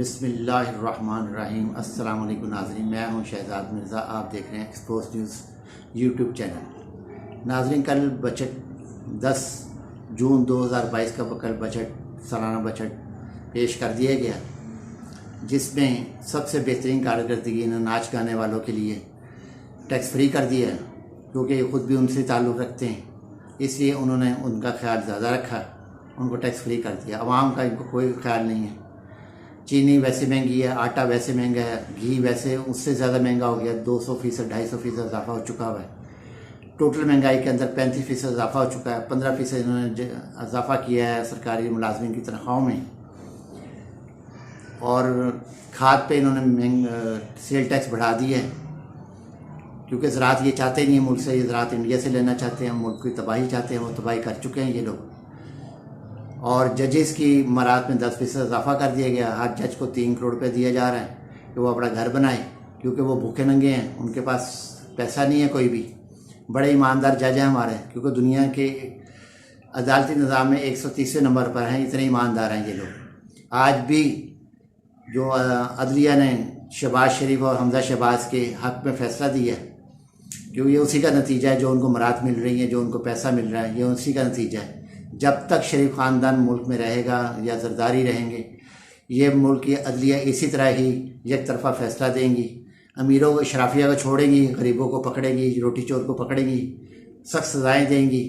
बिस्मिल्लाहिर्रहमानिर्रहीम। अस्सलाम वालेकुम नाज़रीन, मैं हूं शहजाद मिर्ज़ा। आप देख रहे हैं एक्सपोज न्यूज़ यूट्यूब चैनल। नाज़रीन, कल बजट 10 जून 2022 का कल बजट सालाना बजट पेश कर दिया गया, जिसमें सबसे बेहतरीन कारकर्दगी नाच गाने वालों के लिए टैक्स फ्री कर दिया, क्योंकि ये ख़ुद भी उनसे ताल्लुक़ रखते हैं, इसलिए उन्होंने उनका ख्याल ज़्यादा रखा, उनको टैक्स फ्री कर दिया। आवाम का इनको कोई ख्याल नहीं है। चीनी वैसे महंगी है, आटा वैसे महंगा है, घी वैसे उससे ज़्यादा महंगा हो गया, 200% 250% इजाफा हो चुका हुआ है। टोटल महंगाई के अंदर 35% इजाफा हो चुका है। 15% इन्होंने इजाफा किया है सरकारी मुलाजमिन की तनख्वाहों में। और खाद पे इन्होंने सेल टैक्स बढ़ा दिया है, क्योंकि ज़राअत ये चाहते नहीं है मुल्क से, ये ज़राअत इंडिया से लेना चाहते हैं, मुल्क की तबाही चाहते हैं, वो तबाही कर चुके हैं ये लोग। और जजेस की मरात में 10% इजाफा कर दिया गया। हर जज को 3 करोड़ रुपये दिया जा रहा है कि वो अपना घर बनाए, क्योंकि वो भूखे नंगे हैं, उनके पास पैसा नहीं है कोई भी। बड़े ईमानदार जज हैं हमारे, क्योंकि दुनिया के अदालती निज़ाम में 130वें नंबर पर हैं, इतने ईमानदार हैं ये लोग। आज भी जो अदलिया ने शहबाज शरीफ और हमजा शहबाज के हक़ में फ़ैसला दिया है, क्योंकि ये उसी का नतीजा है, जो उनको मरात मिल रही है, जो उनको पैसा मिल रहा है, ये उसी का नतीजा है। जब तक शरीफ ख़ानदान मुल्क में रहेगा या ज़रदारी रहेंगे, ये मुल्क की अदलिया इसी तरह ही एक तरफ़ा फ़ैसला देंगी। अमीरों को, अशराफिया को छोड़ेंगी, गरीबों को पकड़ेंगी, रोटी चोर को पकड़ेंगी, सख्त सज़ाएँ देंगी,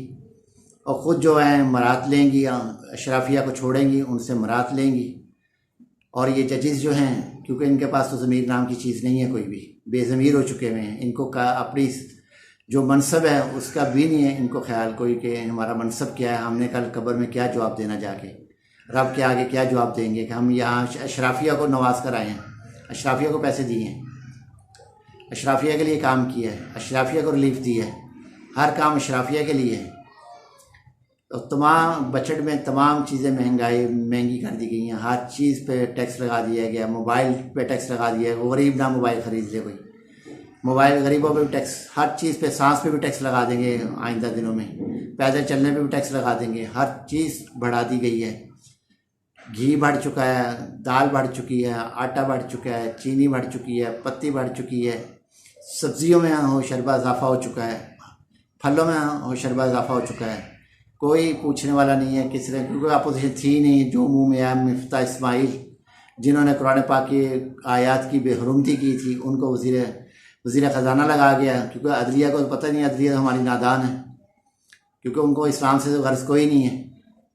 और ख़ुद जो है मरात लेंगी, अशराफिया को छोड़ेंगी, उनसे मरात लेंगी। और ये जजेस जो हैं, क्योंकि इनके पास तो ज़मीर नाम की चीज़ नहीं है, कोई भी बेज़मीर हो चुके हुए हैं। इनको का अपनी जो मनसब है उसका भी नहीं है इनको ख्याल कोई, कि हमारा मनसब क्या है, हमने कल कब्र में क्या जवाब देना, जाके रब के आगे क्या जवाब देंगे कि हम यहाँ अशराफिया को नवाज कर आए हैं, अशराफिया को पैसे दिए हैं, अशराफिया के लिए काम किया है, अशराफिया को रिलीफ दिया है, हर काम अशराफिया के लिए है। और तमाम बजट में तमाम चीज़ें महंगी कर दी गई हैं। हर चीज़ पे टैक्स लगा दिया गया, मोबाइल पे टैक्स लगा दिया है। गरीब ना मोबाइल ख़रीद ले कोई, मोबाइल गरीबों पे भी टैक्स, हर चीज़ पे, सांस पे भी टैक्स लगा देंगे आइंदा दिनों में, पैदल चलने पे भी टैक्स लगा देंगे। हर चीज़ बढ़ा दी गई है। घी बढ़ चुका है, दाल बढ़ चुकी है, आटा बढ़ चुका है, चीनी बढ़ चुकी है, पत्ती बढ़ चुकी है, सब्जियों में होशरबा इजाफा हो चुका है, फलों में होशरबा इजाफा हो चुका है। कोई पूछने वाला नहीं है किसी ने, क्योंकि अपोजिशन थी नहीं। जो मुँह में आया मिफ्ता इस्माइल, जिन्होंने कुरान पाक की आयात की बेहरुमती की थी, उनको वज़ीर ख़जाना लगा गया, क्योंकि अदलिया को पता नहीं, अदलिया हमारी नादान है, क्योंकि उनको इस्लाम से तो गर्ज कोई नहीं है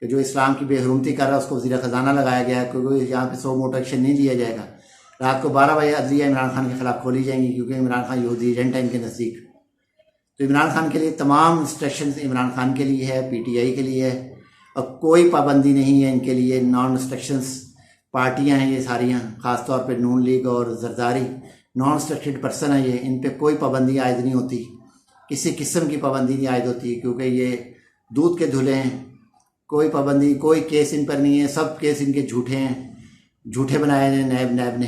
कि जो इस्लाम की बेहरुमती कर रहा है उसको वज़ीर ख़जाना लगाया गया है, क्योंकि यहाँ पे 100 मोटर एक्शन नहीं लिया जाएगा। रात को 12 बजे अदलिया इमरान खान के ख़िलाफ़ खोली जाएंगी, क्योंकि इमरान खान यहूदी एजेंट है इनके नज़दीक। तो इमरान खान के लिए तमाम इंस्ट्रक्शन इमरान खान के लिए है, PTI के लिए है, और कोई पाबंदी नहीं है इनके लिए। नॉन इंस्ट्रक्शंस पार्टियाँ हैं ये सारियाँ, ख़ास तौर पर नून लीग और जरदारी नॉन स्ट्रक्चर्ड पर्सन है ये। इन पे कोई पाबंदी आयद नहीं होती, किसी किस्म की पाबंदी नहीं आयद होती, क्योंकि ये दूध के धुले हैं। कोई पाबंदी, कोई केस इन पर नहीं है, सब केस इनके झूठे हैं, झूठे बनाए हैं नैब ने।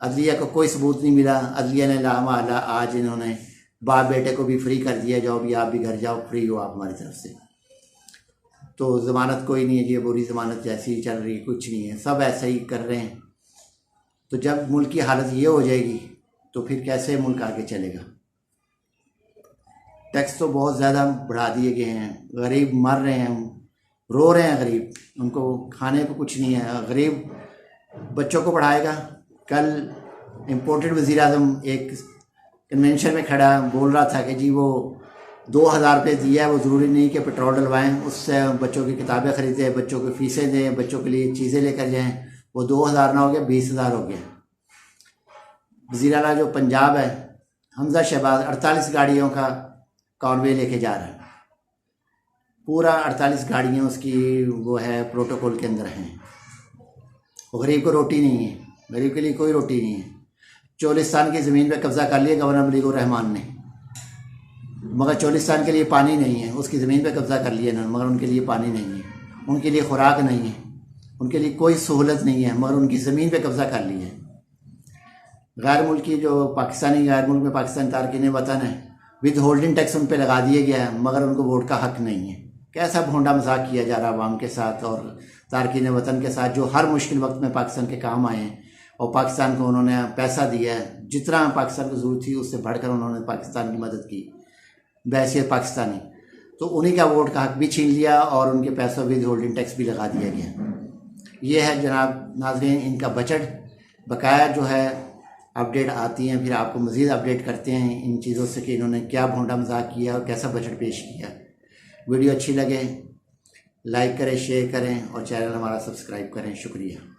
अदलिया को कोई सबूत नहीं मिला। अदलिया ने लामाला आज इन्होंने बाप बेटे को भी फ्री कर दिया, जाओ भी आप भी घर जाओ, फ्री हो आप हमारी तरफ से। तो ज़मानत कोई नहीं है जी, बुरी ज़मानत जैसी ही चल रही है, कुछ नहीं है, सब ऐसे ही कर रहे हैं। तो जब मुल्क की हालत ये हो जाएगी तो फिर कैसे मुल्क आगे चलेगा। टैक्स तो बहुत ज़्यादा बढ़ा दिए गए हैं, गरीब मर रहे हैं, रो रहे हैं गरीब, उनको खाने को कुछ नहीं है। गरीब बच्चों को पढ़ाएगा। कल इम्पोर्टेड वज़ीर आज़म एक कन्वेंशन में खड़ा बोल रहा था कि जी वो 2000 रुपये दिया है, वो ज़रूरी नहीं कि पेट्रोल डलवाएँ, उससे बच्चों की किताबें ख़रीदें, बच्चों की फ़ीसें दें, बच्चों के लिए चीज़ें लेकर जाएँ। वो 2000 ना हो गया, 20,000 हो गया। वज़ीर आला जो पंजाब है, हमजा शहबाज 48 गाड़ियों का कॉन्वे लेके जा रहा है। पूरा 48 गाड़ियाँ उसकी वो है, प्रोटोकॉल के अंदर हैं। गरीब को रोटी नहीं है, गरीब के लिए कोई रोटी नहीं है। चोलिस्तान की ज़मीन पे कब्ज़ा कर लिया गवर्नर मलिक रहमान ने, मगर चोलिस्तान के लिए पानी नहीं है। उसकी ज़मीन पे कब्ज़ा कर लिया ना, मगर उनके लिए पानी नहीं है, उनके लिए खुराक नहीं है, उनके लिए कोई सहूलत नहीं है, मगर उनकी ज़मीन पे कब्ज़ा कर लिया है। गैर मुल्की जो पाकिस्तानी, गैर मुल्क में पाकिस्तानी तारकीन वतन है, विद होल्डिंग टैक्स उन पर लगा दिया गया है, मगर उनको वोट का हक़ नहीं है। कैसा भोंडा मजाक किया जा रहा है अवाम के साथ, और तारकीन वतन के साथ, जो हर मुश्किल वक्त में पाकिस्तान के काम आए हैं और पाकिस्तान को उन्होंने पैसा दिया है, जितना पाकिस्तान को ज़रूरत थी उससे बढ़कर उन्होंने पाकिस्तान की मदद की बहैसियत पाकिस्तानी। तो उन्हीं का वोट का हक भी छीन लिया और उनके पैसों विद होल्डिंग टैक्स भी लगा दिया गया। ये है जनाब नाज़रीन इनका बजट। बकाया जो है अपडेट आती हैं, फिर आपको मज़ीद अपडेट करते हैं इन चीज़ों से कि इन्होंने क्या भोंडा मजाक किया और कैसा बजट पेश किया। वीडियो अच्छी लगे लाइक करें, शेयर करें और चैनल हमारा सब्सक्राइब करें। शुक्रिया।